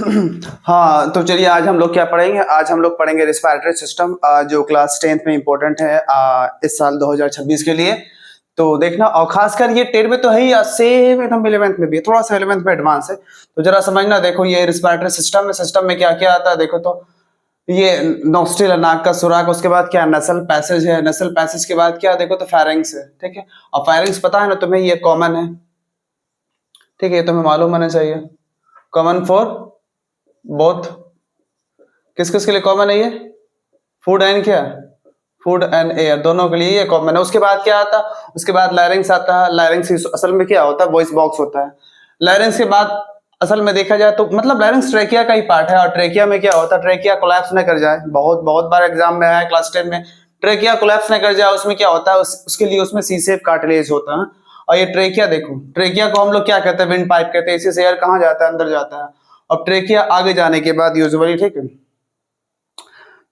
हाँ, तो चलिए आज हम लोग क्या पढ़ेंगे। आज हम लोग पढ़ेंगे रिस्पायरेटरी सिस्टम, जो क्लास 10th में इम्पोर्टेंट है इस साल 2026 के लिए। तो देखना, और खासकर ये 10 में तो है ही, सेम एकदम 11th में भी है, थोड़ा सा 11th में एडवांस है। तो जरा समझना, देखो ये रिस्पायरेटरी सिस्टम में क्या क्या आता है। देखो तो ये नॉस्ट्रिल, नाक का सुराग, उसके बाद क्या नसल पैसेज है, नसल पैसेज के बाद क्या देखो तो फेरिंग्स है। ठीक है, और फेरिंग्स पता है ना तुम्हें, ये कॉमन है। ठीक है, ये तुम्हें मालूम होना चाहिए। कॉमन फॉर बोथ, किस किस के लिए कॉमन है ये? फूड एंड क्या, फूड एंड एयर, दोनों के लिए ये कॉमन है। उसके बाद क्या आता है? उसके बाद लैरिंग्स आता है। लैरिंग्स असल में क्या होता है? वॉइस बॉक्स होता है। लैरिंग्स के बाद असल में देखा जाए तो मतलब लैरिंग्स ट्रेकिया का ही पार्ट है। और ट्रेकिया में क्या होता है? ट्रेकिया कोलैप्स न कर जाए, बहुत बहुत बार एग्जाम में आया क्लास 10 में। ट्रेकिया कोलैप्स न कर जाए, उसमें क्या होता है? उसके लिए उसमें सी शेप कार्टिलेज होता है। और ये ट्रेकिया, देखो ट्रेकिया को हम लोग क्या कहते हैं? विंड पाइप कहते हैं। इसी से एयर कहाँ जाता है? अंदर जाता है। अब ट्रेकिया आगे जाने के बाद यूजुअली, ठीक है,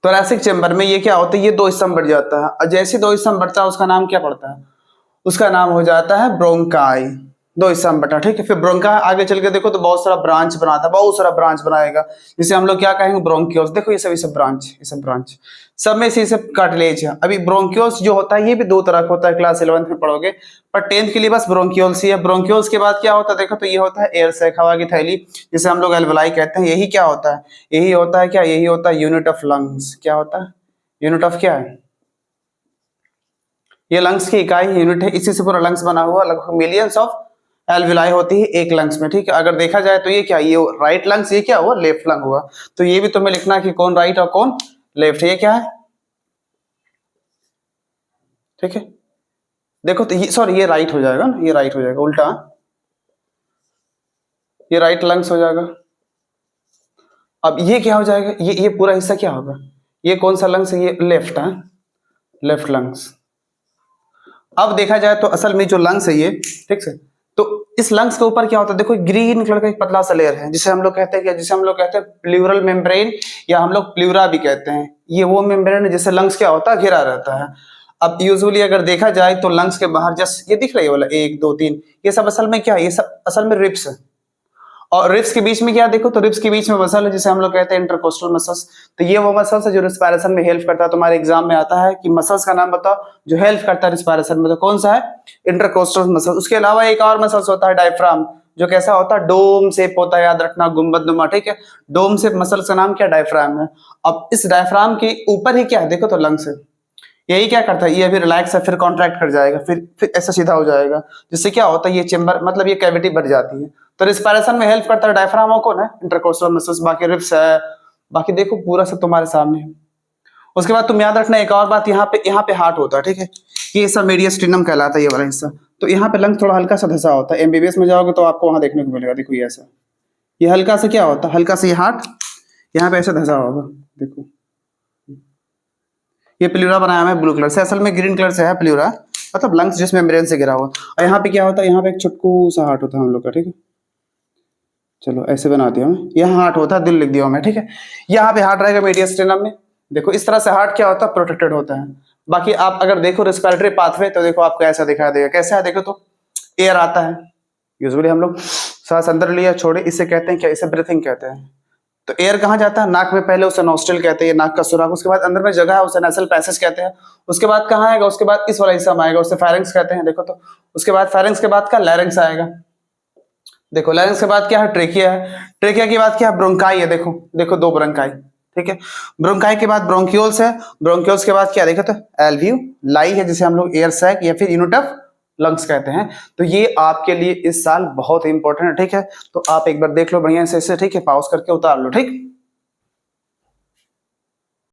थोरैसिक चेंबर में ये क्या होता है? ये दो स्तंभ बढ़ जाता है, और जैसे दो स्तंभ बढ़ता है उसका नाम क्या पड़ता है? उसका नाम हो जाता है ब्रोंकाई। दो स्तंभ बटा, ठीक है। फिर ब्रोंकाई आगे चल के देखो तो बहुत सारा ब्रांच बनाता है, बहुत सारा ब्रांच बनाएगा, जिसे हम लोग क्या कहेंगे? ब्रोंकियोल्स। देखो ये सब ब्रांच, ये सब ब्रांच, सब में से सब कार्टिलेज है। अभी ब्रोंकियोल्स जो होता है ये भी दो तरह का होता है, क्लास 11th में पढ़ोगे, पर 10th के लिए बस ब्रोंकियोल्स ही है। ब्रोंकियोल्स के बाद क्या होता है? देखो तो ये होता है एयर सैक, हवा की थैली, जिसे हम लोग एल्वेलाई कहते हैं। यही क्या होता है? यही होता है क्या? यही होता है यूनिट ऑफ लंग्स। क्या होता है? यूनिट ऑफ क्या है? ये लंग्स की इकाई यूनिट है। इसी से पूरा लंग्स बना हुआ। लगभग मिलियंस ऑफ एल्विलाई होती है एक लंग्स में। ठीक है, अगर देखा जाए तो ये क्या, ये राइट लंग्स, ये क्या हुआ? लेफ्ट लंग हुआ। तो ये भी तुम्हें लिखना कि कौन राइट और कौन लेफ्ट है। ये क्या है? ठीक है, देखो तो ये, सॉरी, ये राइट हो जाएगा ना, ये राइट हो जाएगा, उल्टा ये राइट लंग्स हो जाएगा। अब ये क्या हो जाएगा? ये पूरा हिस्सा क्या होगा? ये कौन सा लंग्स है? ये लेफ्ट है, लेफ्ट लंग्स। अब देखा जाए तो असल में जो लंग्स है ये, ठीक है, तो इस लंग्स के ऊपर क्या होता है? देखो ग्रीन कलर का एक पतला सा लेयर है, जिसे हम लोग कहते हैं क्या? जिसे हम लोग कहते हैं प्लूरल मेम्ब्रेन, या हम लोग प्लूरा भी कहते हैं। ये वो मेम्ब्रेन है जिससे लंग्स क्या होता है? घिरा रहता है। अब यूजुअली अगर देखा जाए तो लंग्स के बाहर जस्ट ये दिख रही है वाला 1 2 3, ये सब असल में क्या है? ये सब असल में रिब्स है। और रिब्स के बीच में क्या देखो तो रिब्स के बीच में मसल है, जिसे हम लोग कहते हैं इंटरकोस्टल मसल्स। तो ये वो मसल्स है जो रिस्पायरेशन में हेल्प करता है। तुम्हारे एग्जाम में आता है कि मसल्स का नाम बताओ जो हेल्प करता है रिस्पायरेशन में, तो कौन सा है? Intercostal muscle. उसके अलावा एक और मसल्स होता है डायफ्राम, जो कैसा होता है? डोम शेप होता है, याद रखना, गुंबदनुमा। ठीक है, डोम शेप मसल्स का नाम क्या? डायफ्राम है। अब इस डायफ्राम के ऊपर ही क्या है? देखो तो लंग्स है। यही क्या करता है? ये अभी रिलैक्स है, फिर कॉन्ट्रैक्ट कर जाएगा, फिर ऐसा सीधा हो जाएगा, जिससे क्या होता है? ये चेंबर, मतलब ये कैविटी बढ़ जाती है। तो रिस्पायरेशन में हेल्प करता है डायफ्राम, और कौन है? Intercostal muscles. बाकी रिब्स है, बाकी देखो पूरा सब तुम्हारे सामने है। उसके बाद तुम याद रखना एक और बात, यहाँ पे हार्ट होता है। ठीक है, ये सब मीडियस्टिनम कहलाता है, ये वाला हिस्सा। तो यहाँ पे लंग थोड़ा हल्का सा धसा होता है। एमबीबीएस में जाओगे तो आपको वहां देखने को मिलेगा। देखो ये ऐसा, ये हल्का सा क्या होता है? हल्का सा ये हार्ट यहाँ पे ऐसे धसा होगा। देखो ये प्लूरा बनाया हुआ है ब्लू कलर से, असल में ग्रीन कलर से है प्लूरा, मतलब लंग्स जिस मेम्ब्रेन से घिरा हुआ। और यहाँ पे क्या होता है? यहाँ पे एक छुटकू सा हार्ट होता है हम लोग का। ठीक है, चलो ऐसे बना दिया मैं, यहाँ हार्ट होता है, दिल लिख दिया मैं। ठीक है, यहाँ पे हार्ट रहेगा मीडियस्टिनम में। देखो इस तरह से हार्ट क्या होता है? प्रोटेक्टेड होता है। बाकी आप अगर देखो रिस्पिरेटरी पाथवे, तो देखो आपको ऐसा दिखाई देगा। कैसे है? देखो तो एयर आता है, यूजुअली हम लोग सांस अंदर लिया छोड़े, इसे कहते हैं क्या? इसे ब्रीथिंग कहते हैं। तो एयर कहाँ जाता है? नाक में पहले, उसे नॉस्ट्रिल कहते हैं, नाक का सुराख। उसके बाद अंदर में जगह है, उसे नेसल पैसेज कहते हैं। उसके बाद कहाँ आएगा? उसके बाद इस वाला हिस्सा में आएगा, उसे फेरिंग्स कहते हैं। देखो तो उसके बाद फेरिंग्स के बाद का लैरिंग्स आएगा। देखो लैरिंग्स के बाद क्या है? ट्रेकिया है। ट्रेकिया के बाद क्या है? ब्रोंकाई है। देखो देखो दो ब्रोंकाई। ठीक है, ब्रोंकाई के बाद ब्रोंक्यूल्स है। ब्रोंक्यूल्स के बाद क्या देखो तो एल्वियोलाई है, जिसे हम लोग एयर सैक या फिर यूनिट ऑफ लंग्स कहते हैं। तो ये आपके लिए इस साल बहुत इंपॉर्टेंट है। ठीक है, तो आप एक बार देख लो बढ़िया से इसे। ठीक है, पॉज करके उतार लो। ठीक।